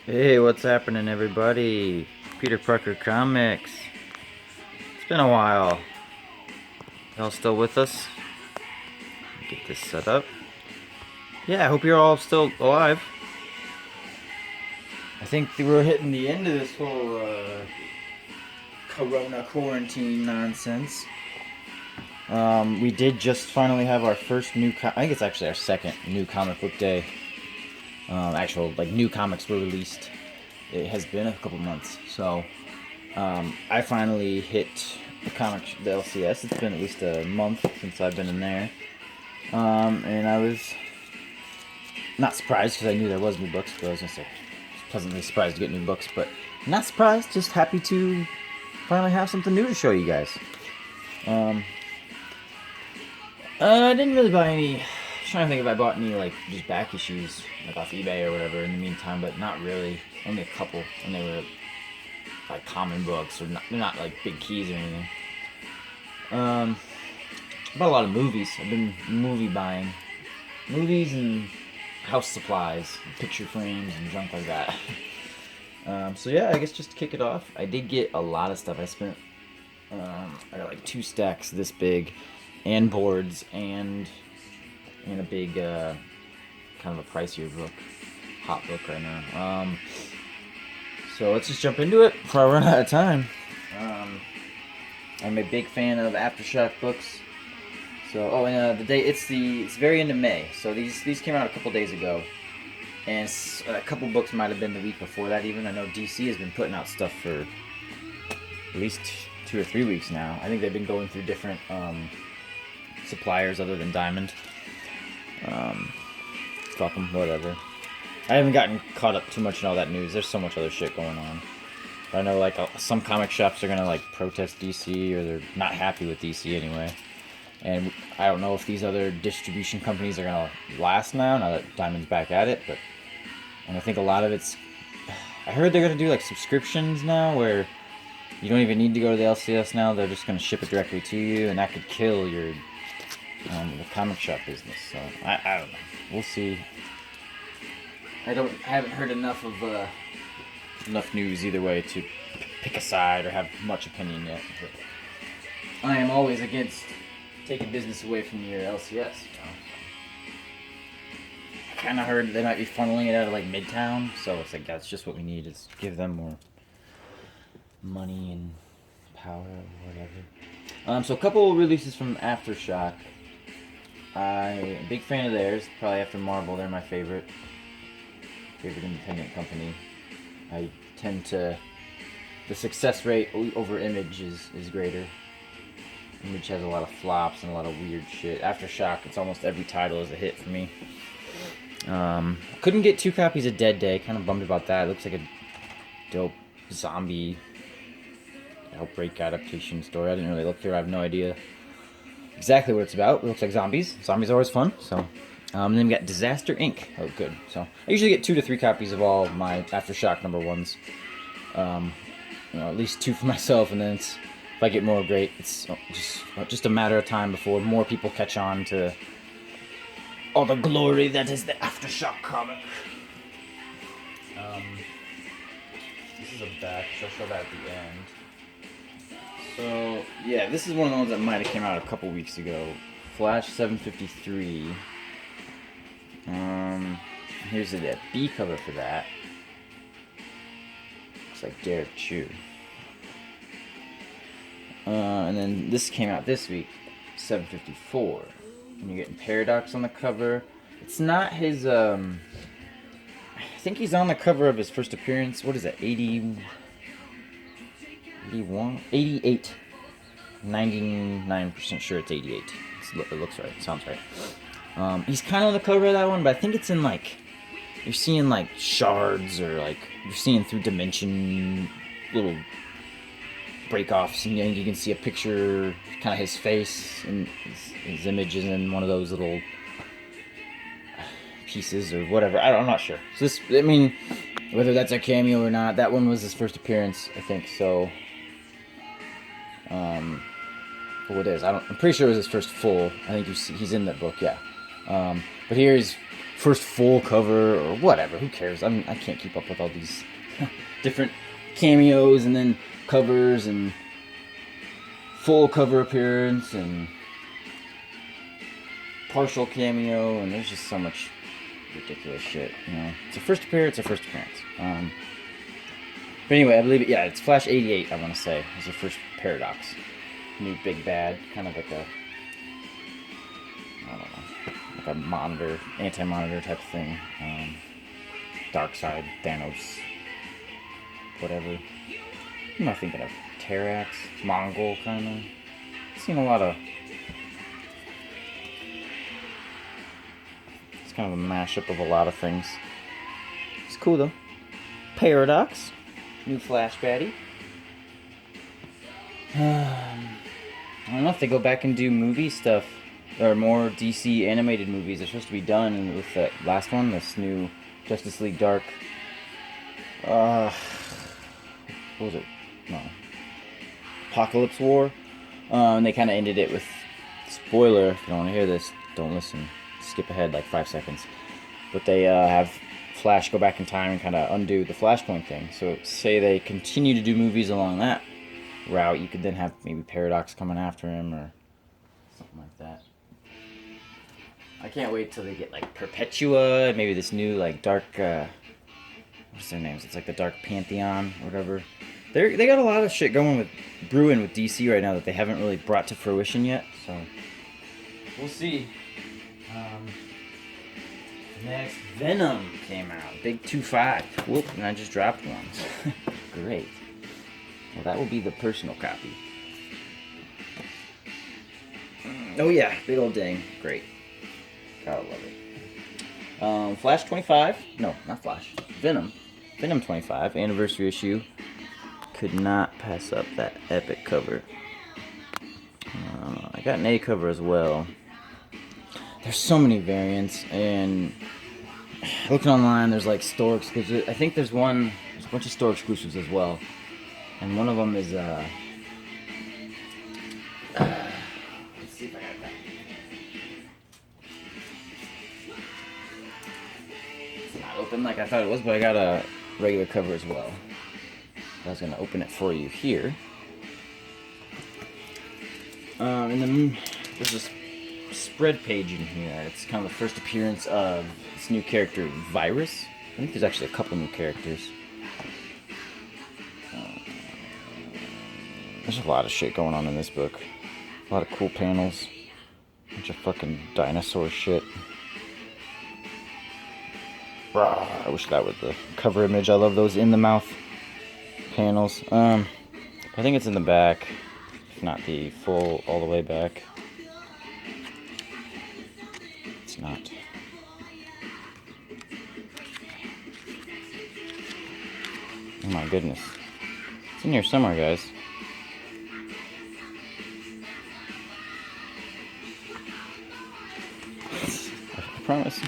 Hey, what's happening, everybody? Peter Parker Comics. It's been a while. Y'all still with us? Get this set up. Yeah, I hope you're all still alive. I think we're hitting the end of this whole Corona quarantine nonsense. We did just finally have our first new. I think it's actually our second new comic book day. Actual new comics were released. It has been a couple months, so I finally hit the LCS. It's been at least a month since I've been in there, and I was not surprised because I knew there was new books. But I was gonna say pleasantly surprised to get new books, but not surprised. Just happy to finally have something new to show you guys. Um, I didn't really buy any. I was trying to think if I bought any just back issues like off eBay or whatever in the meantime, but not really. Only a couple, and they were like common books, or not, they're not like big keys or anything. I bought a lot of movies. I've been movie buying, movies and house supplies, picture frames and junk like that. So yeah, I guess just to kick it off, I did get a lot of stuff. I spent, I got like 2 stacks this big, and boards and a big, kind of a pricier book, hot book right now. So let's just jump into it before I run out of time. I'm a big fan of Aftershock books. So, and the date it's very into May. So these came out a couple days ago, and a couple books might have been the week before that even. I know DC has been putting out stuff for at least 2 or 3 weeks now. I think they've been going through different suppliers other than Diamond. Fuck them, whatever. I haven't gotten caught up too much in all that news. There's so much other shit going on. But I know some comic shops are gonna protest DC, or they're not happy with DC anyway. And I don't know if these other distribution companies are gonna last now that Diamond's back at it. And I think a lot of it's. I heard they're gonna do subscriptions now, where you don't even need to go to the LCS now. They're just gonna ship it directly to you, and that could kill your the comic shop business. So I don't know. We'll see. I haven't heard enough of enough news either way to pick a side or have much opinion yet. But I am always against taking business away from your LCS. You know? I kind of heard they might be funneling it out of Midtown, so it's that's just what we need is give them more money and power or whatever. So a couple releases from Aftershock. I'm a big fan of theirs. Probably after Marvel, they're my favorite independent company. I tend to the success rate over Image is greater. Image has a lot of flops and a lot of weird shit. Aftershock, it's almost every title is a hit for me. Couldn't get 2 copies of Dead Day. Kind of bummed about that. It looks like a dope zombie outbreak adaptation story. I didn't really look through. I have no idea exactly what it's about. It looks like zombies. Zombies are always fun. So, and then we got Disaster Inc. Oh, good. So I usually get 2 to 3 copies of all my Aftershock #1s. At least 2 for myself, and then if I get more, great. It's just a matter of time before more people catch on to all the glory that is the Aftershock comic. This is a back. I'll show that at the end. So yeah, this is one of the ones that might have came out a couple weeks ago. Flash 753. Here's the B cover for that. Looks like Derek Chew. And then this came out this week, 754. And you're getting Paradox on the cover. It's not his, I think he's on the cover of his first appearance. What is it, 80... 81? 88. 99% sure it's 88. It looks right. It sounds right. He's kind of on the cover of that one, but I think it's in you're seeing shards, or you're seeing through dimension little break-offs, and you can see a picture, kind of his face, and his image is in one of those little pieces or whatever. I'm not sure. So whether that's a cameo or not, that one was his first appearance, I think. So, oh, it is. I'm pretty sure it was his first full. I think he's in that book, yeah. But here's first full cover or whatever. Who cares? I can't keep up with all these different cameos and then covers and full cover appearance and partial cameo, and there's just so much ridiculous shit, you know. It's a first appearance, but anyway, I believe it, yeah, it's Flash 88, I want to say, is the first Paradox. New big bad, kind of like a, I don't know, like a monitor, anti-monitor type of thing. Darkseid, Thanos, whatever. Who am I thinking of? Terrax, Mongol, kind of. I've seen a lot of... It's kind of a mashup of a lot of things. It's cool, though. Paradox. New Flash baddie. I don't know if they go back and do movie stuff. Or more DC animated movies. They're supposed to be done with that last one. This new Justice League Dark... what was it? No. Apocalypse War. And they kind of ended it with... Spoiler, if you don't want to hear this, don't listen. Skip ahead like 5 seconds. But they have Flash go back in time and kind of undo the Flashpoint thing. So say they continue to do movies along that route, you could then have maybe Paradox coming after him or something like that. I can't wait till they get like Perpetua, maybe this new like dark, what's their names? It's like the Dark Pantheon or whatever. They got a lot of shit going with brewing with DC right now that they haven't really brought to fruition yet. So we'll see. Next, Venom came out. Big 2.5. Whoop, and I just dropped one. Great. Well, that will be the personal copy. Oh yeah, big old dang. Great. Gotta love it. Flash 25. No, not Flash. Venom. Venom 25. Anniversary issue. Could not pass up that epic cover. I got an A cover as well. There's so many variants, and looking online, there's like store exclusives. I think there's a bunch of store exclusives as well, and one of them is let's see if I got that. It's not open like I thought it was, but I got a regular cover as well. I was gonna open it for you here, and then there's this spread page in here. It's kind of the first appearance of this new character, Virus. I think there's actually a couple new characters. There's a lot of shit going on in this book. A lot of cool panels. Bunch of fucking dinosaur shit. I wish that was the cover image. I love those in the mouth panels. I think it's in the back, if not the full all the way back. It's not. Oh my goodness. It's in here somewhere, guys. I promise.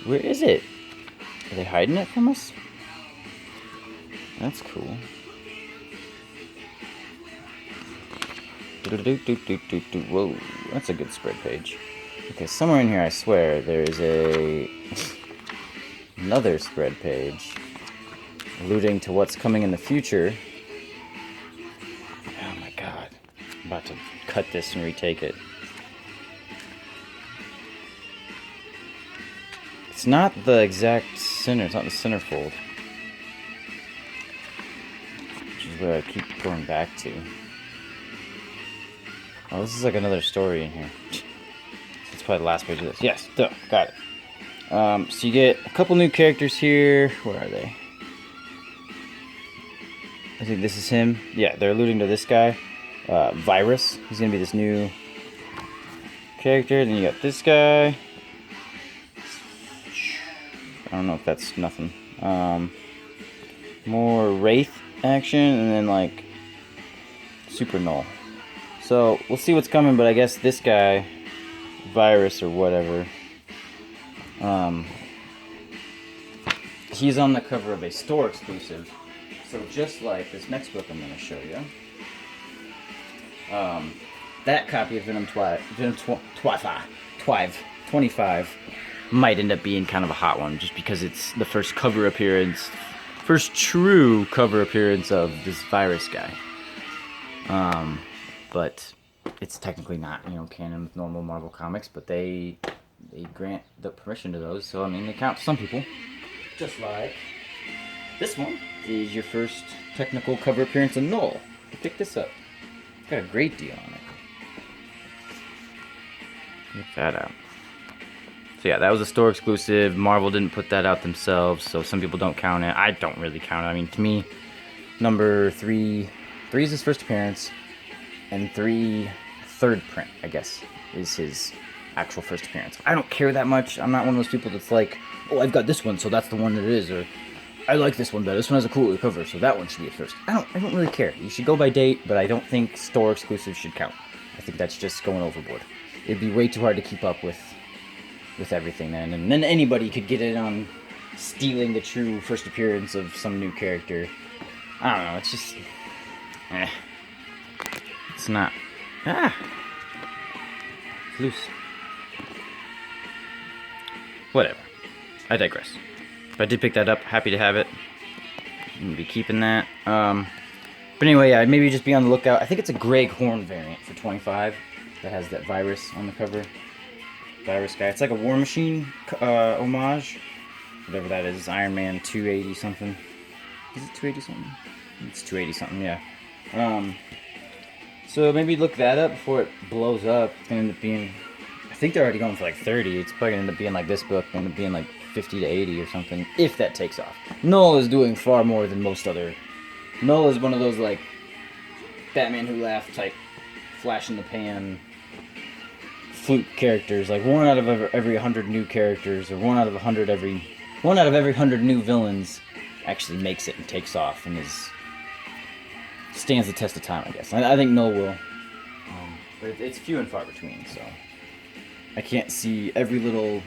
Where is it? Are they hiding it from us? That's cool. Whoa, that's a good spread page. Okay, somewhere in here, I swear, there's another spread page alluding to what's coming in the future. Oh my god. I'm about to cut this and retake it. It's not the exact center, it's not the centerfold. Which is where I keep going back to. Oh, this is like another story in here. It's probably the last page of this. Yes, duh, got it. So you get a couple new characters here. Where are they? I think this is him. Yeah, they're alluding to this guy. Virus. He's gonna be this new character. Then you got this guy. I don't know if that's nothing. More Wraith action, and then like Super Null. So we'll see what's coming, but I guess this guy, Virus or whatever, he's on the cover of a store exclusive. So just like this next book I'm going to show you, That copy of Venom Venom 25 might end up being kind of a hot one, just because it's the first true cover appearance of this virus guy. But it's technically not, canon with normal Marvel comics, but they grant the permission to those, so I mean, they count for some people. Just like this one is your first technical cover appearance of Null. Pick this up. It's got a great deal on it. Check that out. So yeah, that was a store exclusive. Marvel didn't put that out themselves, so some people don't count it. I don't really count it. I mean, to me, number 3 is his first appearance, and 3 third print, I guess, is his actual first appearance. I don't care that much. I'm not one of those people that's like, oh, I've got this one, so that's the one that it is, or I like this one better. This one has a cooler cover, so that one should be at first. I don't really care. You should go by date, but I don't think store exclusives should count. I think that's just going overboard. It'd be way too hard to keep up with everything then, and then anybody could get in on stealing the true first appearance of some new character. I don't know, it's just it's not it's loose. Whatever, I digress. But I did pick that up, happy to have it. I'm gonna be keeping that. But anyway, yeah, maybe just be on the lookout. I think it's a Greg Horn variant for 25 that has that virus on the cover. Virus guy. It's like a War Machine homage. Whatever that is. Iron Man 280 something. Is it 280 something? It's 280 something, yeah. So maybe look that up before it blows up. It's gonna end up being, I think they're already going for like 30. It's probably gonna end up being like this book, gonna end up being like 50 to 80 or something, if that takes off. Null is doing far more than most other. Null is one of those like Batman Who Laughed type flash in the pan fluke characters, like one out of every 100 new characters, or one out of every 100 new villains actually makes it and takes off and stands the test of time, I guess. I think Null will, but it's few and far between. So I can't see every little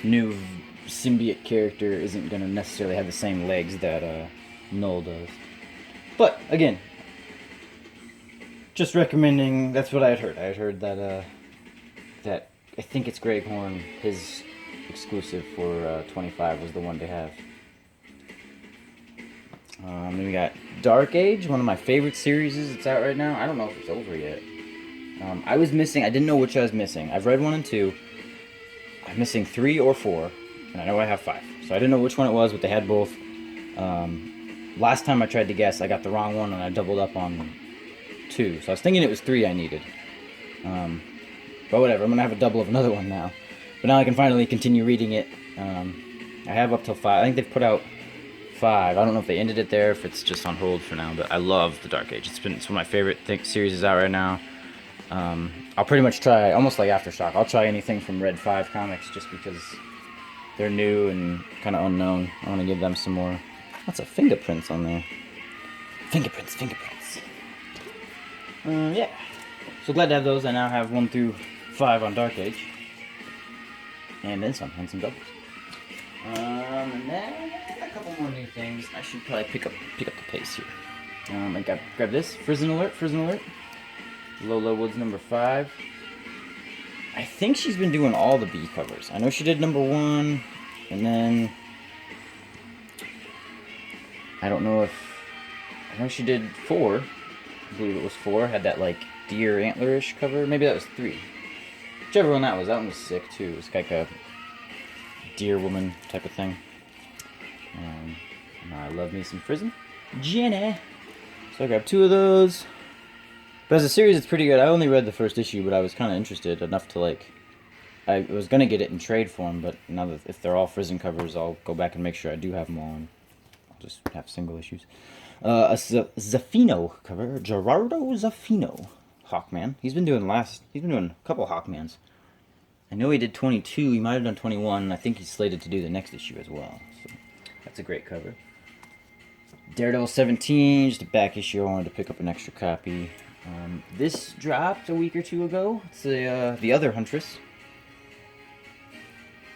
new symbiote character isn't going to necessarily have the same legs that Null does. But again, just recommending. That's what I had heard. I had heard that that I think it's Greg Horn, his exclusive for 25 was the one to have. Then we got Dark Age, one of my favorite series. It's out right now. I don't know if it's over yet. I didn't know which I was missing. I've read 1 and 2. I'm missing 3 or 4, and I know I have 5. So I didn't know which one it was, but they had both. Last time I tried to guess, I got the wrong one, and I doubled up on 2. So I was thinking it was 3 I needed. But whatever, I'm going to have a double of another one now. But now I can finally continue reading it. I have up till 5. I think they've put out 5. I don't know if they ended it there, if it's just on hold for now. But I love the Dark Age. It's one of my favorite series is out right now. I'll pretty much try, almost like Aftershock, I'll try anything from Red 5 Comics just because they're new and kind of unknown. I want to give them some more. Lots of fingerprints on there. Fingerprints. Yeah. So glad to have those. I now have 1 through 5 on Dark Age. And then some, and some doubles. And then a couple more new things. I should probably pick up the pace here. I grab this. Prison Alert. Lola Woods number 5. I think she's been doing all the B covers. I know she did number 1, and then I know she did 4. I believe it was 4. Had that like deer antlerish cover. Maybe that was 3. Whichever one that one was sick too. It was like a deer woman type of thing. I love me some Prison. Jenny. So I grabbed 2 of those. But as a series, it's pretty good. I only read the first issue, but I was kind of interested enough to like. I was gonna get it in trade form, but now that if they're all Prison covers, I'll go back and make sure I do have them all. And I'll just have single issues. A Zaffino cover, Gerardo Zaffino, Hawkman. He's been doing a couple Hawkmans. I know he did 22. He might have done 21. And I think he's slated to do the next issue as well. So that's a great cover. Daredevil 17, just a back issue. I wanted to pick up an extra copy. This dropped a week or 2 ago. It's the Other Huntress.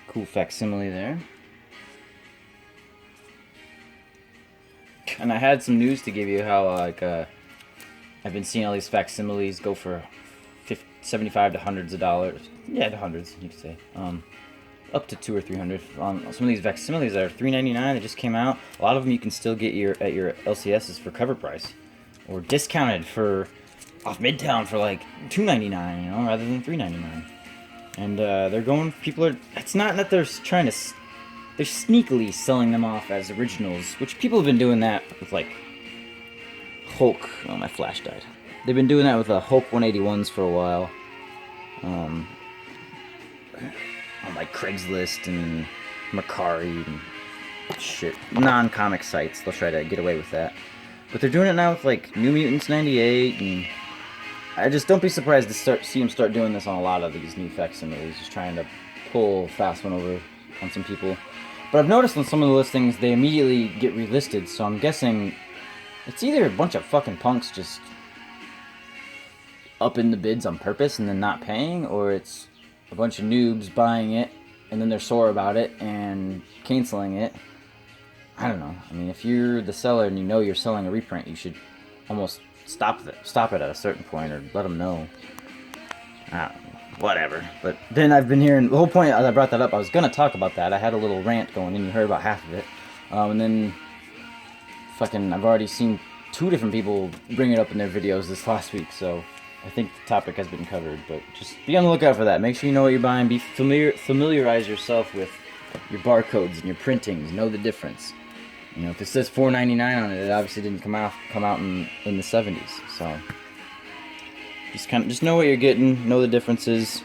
Cool facsimile there. And I had some news to give you how I've been seeing all these facsimiles go for 75 to hundreds of dollars. Yeah, to hundreds, you could say. Up to 200 or 300 on some of these facsimiles that are $3.99. They just came out. A lot of them you can still get at your LCSs for cover price, or discounted for off Midtown for like $2.99, you know, rather than $3.99. And they're going. People are. It's not that they're trying to. They're sneakily selling them off as originals, which people have been doing that with like Hulk. Oh, my flash died. They've been doing that with Hulk 181s for a while. On like Craigslist and Mercari and shit, non-comic sites. They'll try to get away with that, but they're doing it now with like New Mutants '98, and I just don't be surprised to see them start doing this on a lot of these new facsimiles, just trying to pull a fast one over on some people. But I've noticed on some of the listings they immediately get relisted, so I'm guessing it's either a bunch of fucking punks just upping the bids on purpose and then not paying, or it's a bunch of noobs buying it and then they're sore about it and canceling it. I don't know. I mean, if you're the seller and you know you're selling a reprint, you should almost stop it at a certain point, or let them know. I don't know. Whatever. But then I've been hearing the whole point. As I brought that up, I was gonna talk about that. I had a little rant going, and you heard about half of it. And then fucking, I've already seen 2 different people bring it up in their videos this last week, so I think the topic has been covered, but just be on the lookout for that. Make sure you know what you're buying. Familiarize yourself with your barcodes and your printings. Know the difference. You know, if it says $4.99 on it, it obviously didn't come out in the 70s. So just know what you're getting. Know the differences.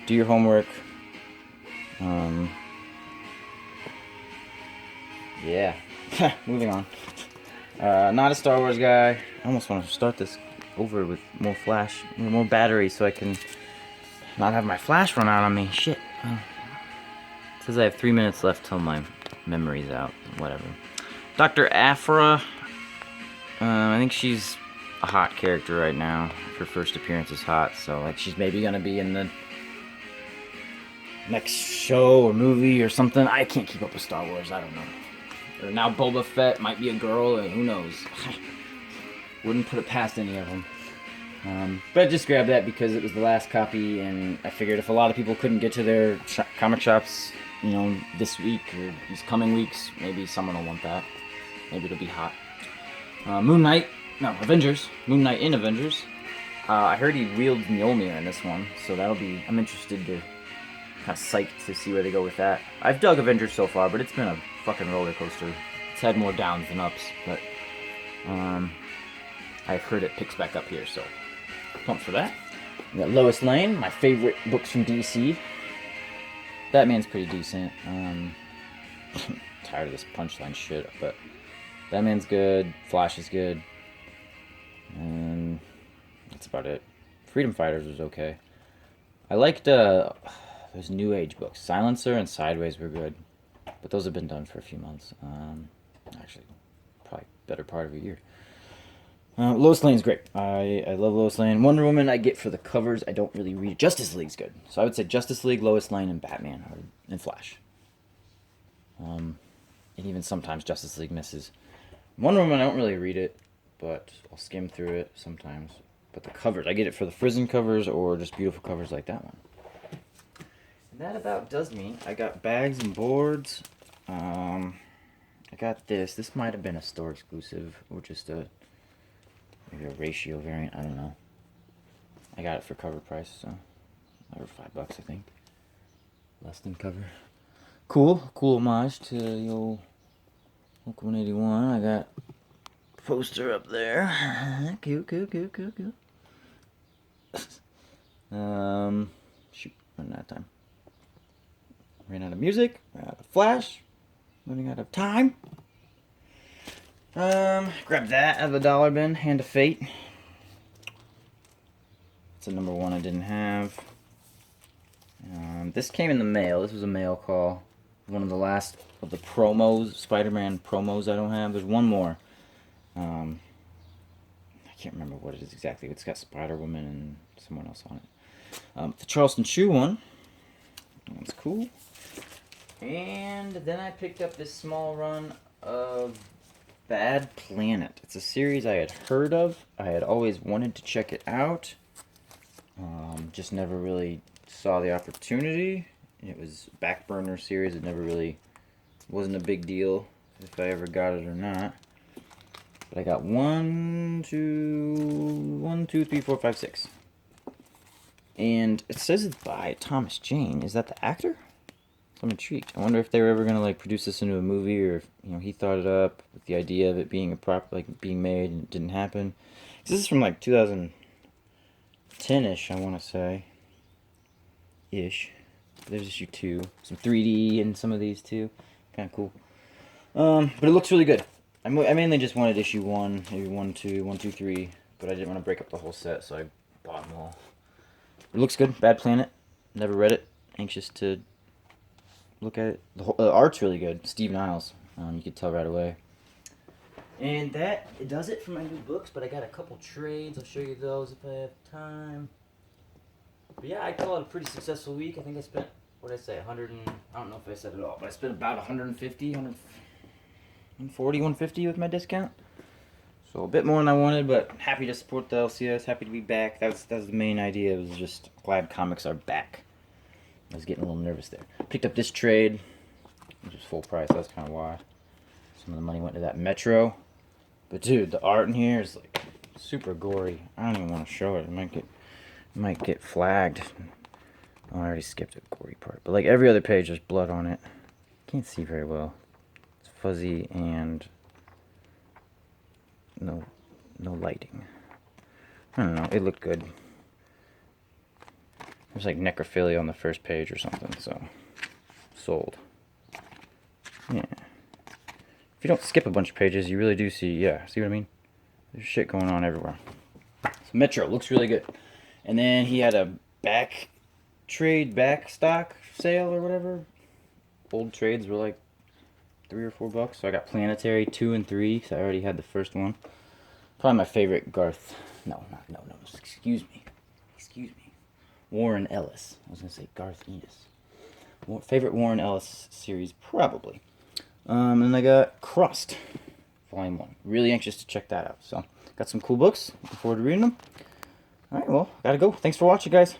Do your homework. Yeah. Moving on. Not a Star Wars guy. I almost want to start this over with more flash, more battery, so I can not have my flash run out on me. Shit. It says I have 3 minutes left till my memory's out. Whatever. Dr. Aphra. I think she's a hot character right now. Her first appearance is hot, so like she's maybe gonna be in the next show or movie or something. I can't keep up with Star Wars. I don't know. Or now Boba Fett might be a girl, and who knows. Wouldn't put it past any of them. But I just grabbed that because it was the last copy, and I figured if a lot of people couldn't get to their comic shops, you know, this week or these coming weeks, maybe someone will want that. Maybe it'll be hot. Avengers. Moon Knight in Avengers. I heard he wields Mjolnir in this one, so I'm interested to, kind of psyched to see where they go with that. I've dug Avengers so far, but it's been a fucking roller coaster. It's had more downs than ups, but I've heard it picks back up here, so pumped for that. We got Lois Lane, my favorite books from DC. Batman's pretty decent. Tired of this punchline shit, but Batman's good. Flash is good. And that's about it. Freedom Fighters was okay. I liked those New Age books. Silencer and Sideways were good, but those have been done for a few months. Actually, probably better part of a year. Lois Lane's great. I love Lois Lane. Wonder Woman I get for the covers. I don't really read. Justice League's good. So I would say Justice League, Lois Lane, and Batman, and Flash. And even sometimes Justice League misses. Wonder Woman I don't really read it, but I'll skim through it sometimes. But the covers, I get it for the Frizzen covers or just beautiful covers like that one. And that about does me. I got bags and boards. I got this. This might have been a store exclusive or just maybe a ratio variant. I don't know. I got it for cover price, so over $5, I think. Less than cover. Cool homage to the old Hulk 181. I got a poster up there. Cute. Shoot, running out of time. Ran out of music, ran out of flash, running out of time. Grab that out of the dollar bin, Hand of Fate. It's a number 1 I didn't have. This came in the mail. This was a mail call. One of the last of the promos, Spider-Man promos I don't have. There's one more. I can't remember what it is exactly. It's got Spider-Woman and someone else on it. The Charleston Chew one. That's cool. And then I picked up this small run of Bad Planet. It's a series I had heard of. I had always wanted to check it out. Just never really saw the opportunity. It was a Backburner series. It never really wasn't a big deal if I ever got it or not. But I got 1, 2, 3, 4, 5, 6. And it says it's by Thomas Jane. Is that the actor? I'm intrigued. I wonder if they were ever gonna like produce this into a movie, or if he thought it up with the idea of it being a being made and it didn't happen. 'Cause this is from like 2010ish, I want to say. Ish. There's issue 2, some 3D in some of these too. Kind of cool. But it looks really good. I mainly just wanted issue 1, maybe 1, 2, 1, 2, 3, but I didn't want to break up the whole set, so I bought them all. It looks good. Bad Planet. Never read it. Anxious to look at it. The art's really good. Steve Niles. You could tell right away. And that does it for my new books, but I got a couple trades. I'll show you those if I have time. But yeah, I call it a pretty successful week. I think I spent, what did I say, 100 and, I don't know if I said it all, but I spent about 150, 140, 150 with my discount. So a bit more than I wanted, but happy to support the LCS, happy to be back. That's the main idea. It was just glad comics are back. I was getting a little nervous there. Picked up this trade, which was full price. That's kind of why. Some of the money went to that Metro. But dude, the art in here is like super gory. I don't even want to show it. It might get flagged. Oh, I already skipped the gory part. But like every other page, there's blood on it. Can't see very well. It's fuzzy and no lighting. I don't know. It looked good. There's like necrophilia on the first page or something, so sold. Yeah. If you don't skip a bunch of pages, you really do see, yeah, see what I mean? There's shit going on everywhere. So Metro looks really good. And then he had a back stock sale or whatever. Old trades were like $3 or $4, so I got Planetary 2 and 3, so I already had the first one. Probably my favorite Garth. No, excuse me. Warren Ellis. I was going to say Garth Ennis. Favorite Warren Ellis series, probably. And I got Crust, Volume 1. Really anxious to check that out. So, got some cool books. Looking forward to reading them. Alright, well, gotta go. Thanks for watching, guys.